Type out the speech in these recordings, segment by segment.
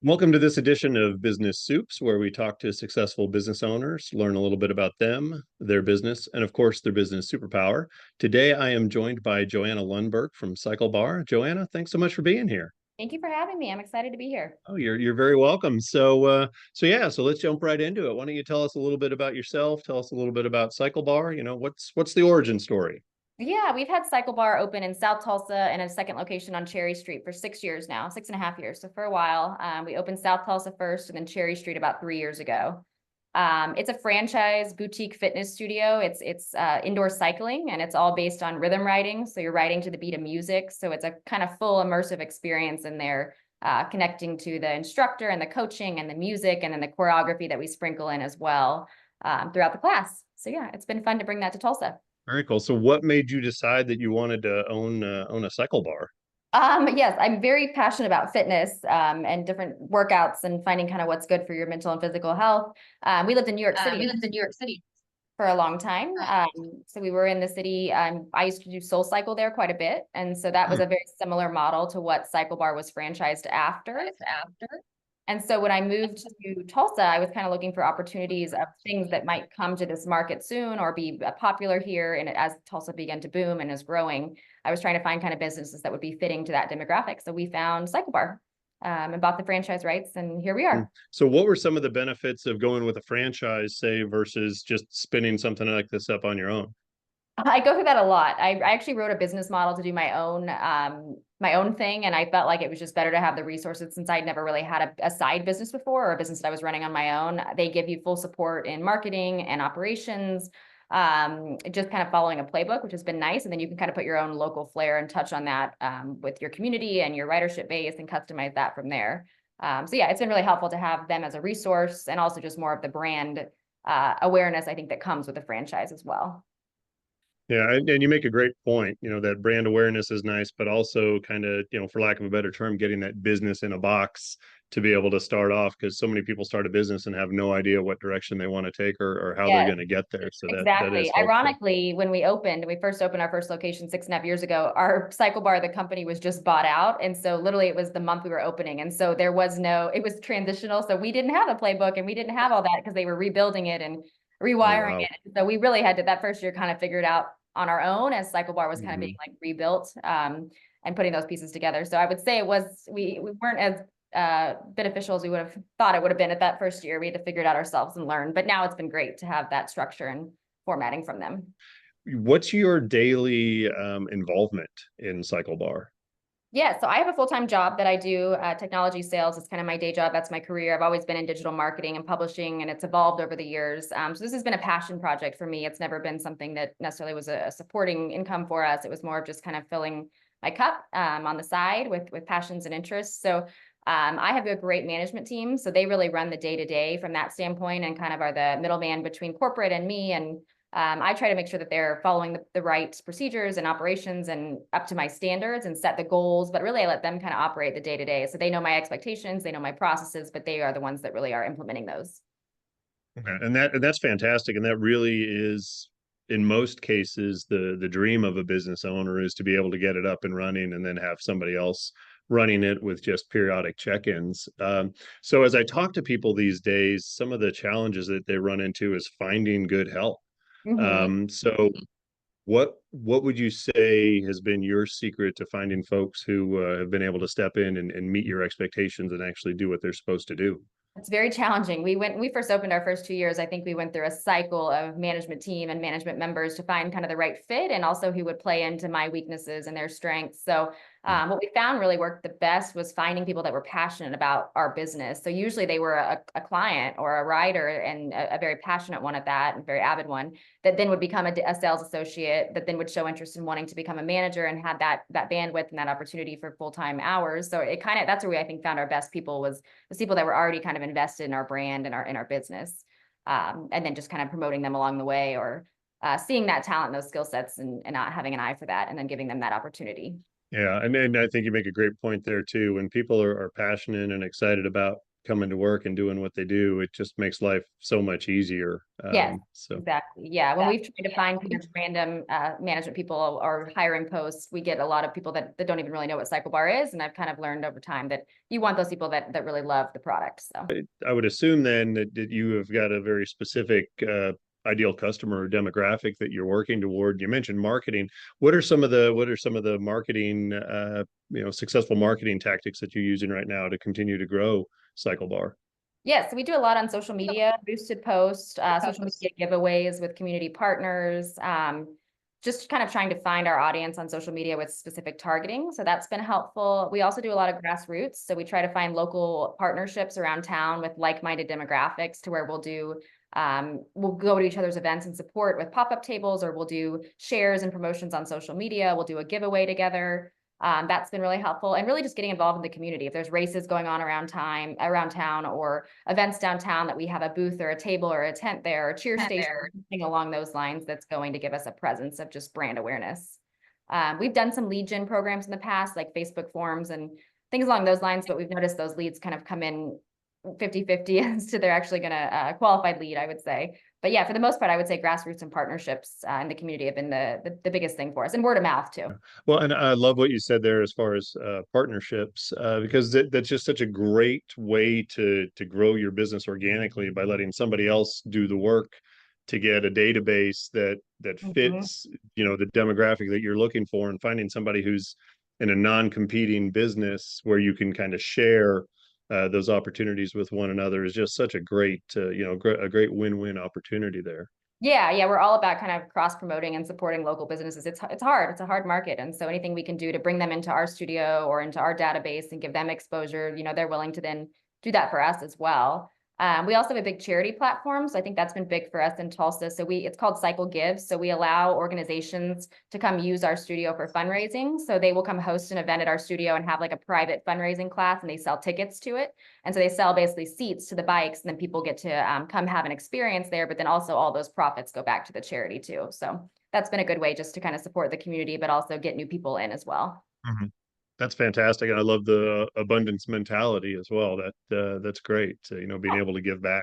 Welcome to this edition of Business Supes, where we talk to successful business owners, learn a little bit about them, their business, and of course, their business superpower. Today, I am joined by Joanna Lundberg from CycleBar. Joanna, thanks so much for being here. Thank you for having me. I'm excited to be here. Oh, you're very welcome. So let's jump right into it. Why don't you tell us a little bit about yourself? Tell us a little bit about CycleBar. What's the origin story? Yeah, we've had CycleBar open in South Tulsa and a second location on Cherry Street for 6 years now, 6.5 years. So for a while, we opened South Tulsa first and then Cherry Street about 3 years ago. It's a franchise boutique fitness studio. It's indoor cycling, and it's all based on rhythm riding. So you're riding to the beat of music. So it's a kind of full immersive experience in there, connecting to the instructor and the coaching and the music and then the choreography that we sprinkle in as well throughout the class. So yeah, it's been fun to bring that to Tulsa. Very cool. So what made you decide that you wanted to own a cycle bar? Yes, I'm very passionate about fitness and different workouts and finding kind of what's good for your mental and physical health. We lived in New York City for a long time. So we were in the city. I used to do Soul Cycle there quite a bit. And so that was a very similar model to what Cycle Bar was franchised after. And so when I moved to Tulsa, I was kind of looking for opportunities of things that might come to this market soon or be popular here. And as Tulsa began to boom and is growing, I was trying to find kind of businesses that would be fitting to that demographic. So we found CycleBar and bought the franchise rights, and here we are. So what were some of the benefits of going with a franchise, say, versus just spinning something like this up on your own? I go through that a lot. I actually wrote a business model to do my own thing, and I felt like it was just better to have the resources since I'd never really had a side business before or a business that I was running on my own. They give you full support in marketing and operations, just kind of following a playbook, which has been nice. And then you can kind of put your own local flair and touch on that with your community and your ridership base and customize that from there. So yeah, it's been really helpful to have them as a resource and also just more of the brand awareness, I think, that comes with the franchise as well. Yeah, and you make a great point. That brand awareness is nice, but also kind of, for lack of a better term, getting that business in a box to be able to start off, because so many people start a business and have no idea what direction they want to take or how they're Yes. going to get there. So that is Exactly. helpful. Ironically, when we first opened our first location 6.5 years ago, our cycle bar, the company, was just bought out. And so literally it was the month we were opening. And so it was transitional. So we didn't have a playbook and we didn't have all that because they were rebuilding it and Oh, rewiring wow. it. So we really had to that first year kind of figure it out on our own as cycle bar was kind of being Mhm. like rebuilt and putting those pieces together. So I would say we weren't as beneficial as we would have thought it would have been at that first year. We had to figure it out ourselves and learn, but now it's been great to have that structure and formatting from them. What's your daily involvement in Cycle Bar? Yeah, so I have a full-time job that I do, technology sales. It's kind of my day job. That's my career. I've always been in digital marketing and publishing, and it's evolved over the years. So this has been a passion project for me. It's never been something that necessarily was a supporting income for us. It was more of just kind of filling my cup on the side with passions and interests. So I have a great management team. So they really run the day-to-day from that standpoint and kind of are the middleman between corporate and me. And I try to make sure that they're following the right procedures and operations and up to my standards and set the goals, but really I let them kind of operate the day to day. So they know my expectations, they know my processes, but they are the ones that really are implementing those. Okay. And that's fantastic. And that really is, in most cases, the dream of a business owner is to be able to get it up and running and then have somebody else running it with just periodic check-ins. So as I talk to people these days, some of the challenges that they run into is finding good help. Mhm. So what would you say has been your secret to finding folks who have been able to step in and meet your expectations and actually do what they're supposed to do? It's very challenging. When we first opened our first 2 years, I think we went through a cycle of management team and management members to find kind of the right fit and also who would play into my weaknesses and their strengths. So what we found really worked the best was finding people that were passionate about our business. So usually they were a client or a rider and a very passionate one at that and very avid one that then would become a sales associate that then would show interest in wanting to become a manager and had that bandwidth and that opportunity for full-time hours. So it kind of, that's where we, I think, found our best people was the people that were already kind of invested in our brand and our business, and then just kind of promoting them along the way or seeing that talent, those skill sets, and not having an eye for that, and then giving them that opportunity. Yeah, and I think you make a great point there too. When people are passionate and excited about coming to work and doing what they do, it just makes life so much easier. Yes, So exactly. Yeah. When we've tried to find kind of random management people or hiring posts, we get a lot of people that don't even really know what CycleBar is. And I've kind of learned over time that you want those people that really love the product. So I would assume then that you have got a very specific ideal customer demographic that you're working toward. You mentioned marketing. What are some of the marketing successful marketing tactics that you're using right now to continue to grow CycleBar? yeah, so we do a lot on social media, boosted posts, social media giveaways with community partners, just kind of trying to find our audience on social media with specific targeting. So that's been helpful. We also do a lot of grassroots. So we try to find local partnerships around town with like-minded demographics to where we'll go to each other's events and support with pop-up tables, or we'll do shares and promotions on social media. We'll do a giveaway together. That's been really helpful, and really just getting involved in the community. If there's races going on around town, or events downtown, that we have a booth or a table or a tent there, or cheer station, something along those lines, that's going to give us a presence of just brand awareness. We've done some lead gen programs in the past, like Facebook forums and things along those lines, but we've noticed those leads kind of come in 50-50 as to they're actually going to qualified lead, I would say. But yeah, for the most part, I would say grassroots and partnerships in the community have been the biggest thing for us, and word of mouth too. Well, and I love what you said there as far as partnerships, because that's just such a great way to grow your business organically by letting somebody else do the work to get a database that Mhm. fits, the demographic that you're looking for, and finding somebody who's in a non-competing business where you can kind of share those opportunities with one another is just such a great, a great win-win opportunity there. Yeah, we're all about kind of cross promoting and supporting local businesses. It's hard. It's a hard market, and so anything we can do to bring them into our studio or into our database and give them exposure, they're willing to then do that for us as well. We also have a big charity platform, so I think that's been big for us in Tulsa. So it's called Cycle Gives. So we allow organizations to come use our studio for fundraising. So they will come host an event at our studio and have like a private fundraising class, and they sell tickets to it. And so they sell basically seats to the bikes, and then people get to come have an experience there. But then also all those profits go back to the charity too. So that's been a good way just to kind of support the community, but also get new people in as well. Mhm. That's fantastic, and I love the abundance mentality as well. That's great. Being able to give back.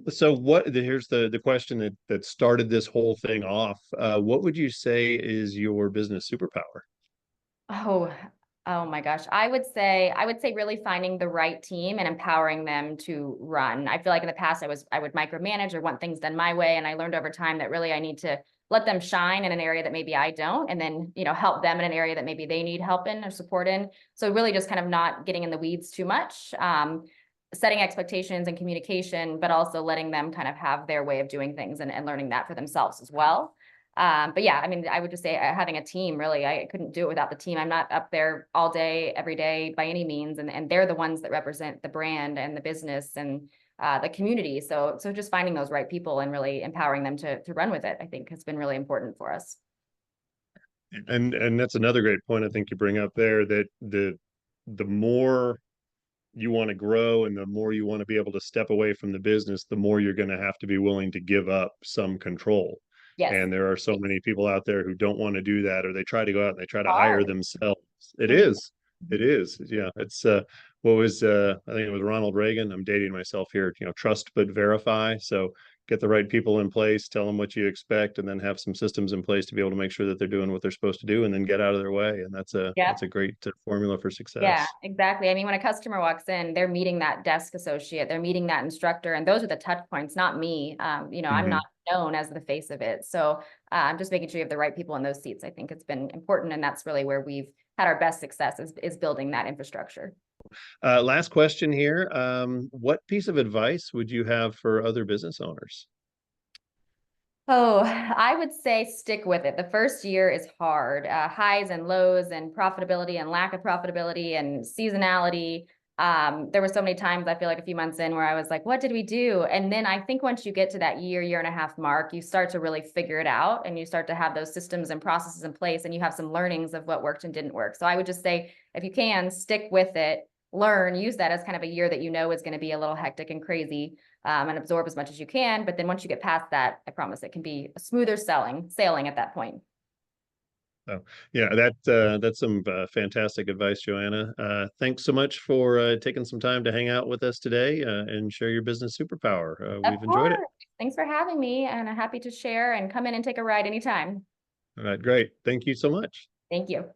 So here's the question that started this whole thing off. What would you say is your business superpower? Oh, oh my gosh. I would say really finding the right team and empowering them to run. I feel like in the past I would micromanage or want things done my way. And I learned over time that really I need to let them shine in an area that maybe I don't, and then, help them in an area that maybe they need help in or support in. So really just kind of not getting in the weeds too much. Setting expectations and communication, but also letting them kind of have their way of doing things, and learning that for themselves as well. But yeah, I mean, I would just say having a team, really, I couldn't do it without the team. I'm not up there all day, every day by any means. And they're the ones that represent the brand and the business and the community. So just finding those right people and really empowering them to run with it, I think has been really important for us. And that's another great point I think you bring up there, that the more you want to grow and the more you want to be able to step away from the business, the more you're going to have to be willing to give up some control. Yes. And there are so many people out there who don't want to do that, or they try to go out and they try to hire Hard. themselves. It Mhm. is. It is. Yeah. It's what was I think it was Ronald Reagan. I'm dating myself here, trust but verify. So get the right people in place, tell them what you expect, and then have some systems in place to be able to make sure that they're doing what they're supposed to do, and then get out of their way. And Yeah. that's a great formula for Yeah, success. exactly. I mean, when a customer walks in, they're meeting that desk associate, they're meeting that instructor, and those are the touch points, not me. I'm Mhm. not known as the face of it. So just making sure you have the right people in those seats, I think it's been important. And that's really where we've had our best success is building that infrastructure. Last question here. What piece of advice would you have for other business owners? Oh, I would say stick with it. The first year is hard, highs and lows and profitability and lack of profitability and seasonality. There were so many times I feel like a few months in where I was like, what did we do? And then I think once you get to that year and a half mark, you start to really figure it out, and you start to have those systems and processes in place, and you have some learnings of what worked and didn't work. So I would just say, if you can, stick with it, learn, use that as kind of a year that is going to be a little hectic and crazy, and absorb as much as you can. But then once you get past that, I promise it can be a smoother sailing at that point. So yeah, that's some fantastic advice, Joanna. Thanks so much for taking some time to hang out with us today and share your business superpower. Of We've enjoyed it. course. Thanks for having me, and I'm happy to share and come in and take a ride anytime. All right, great. Thank you so much. Thank you.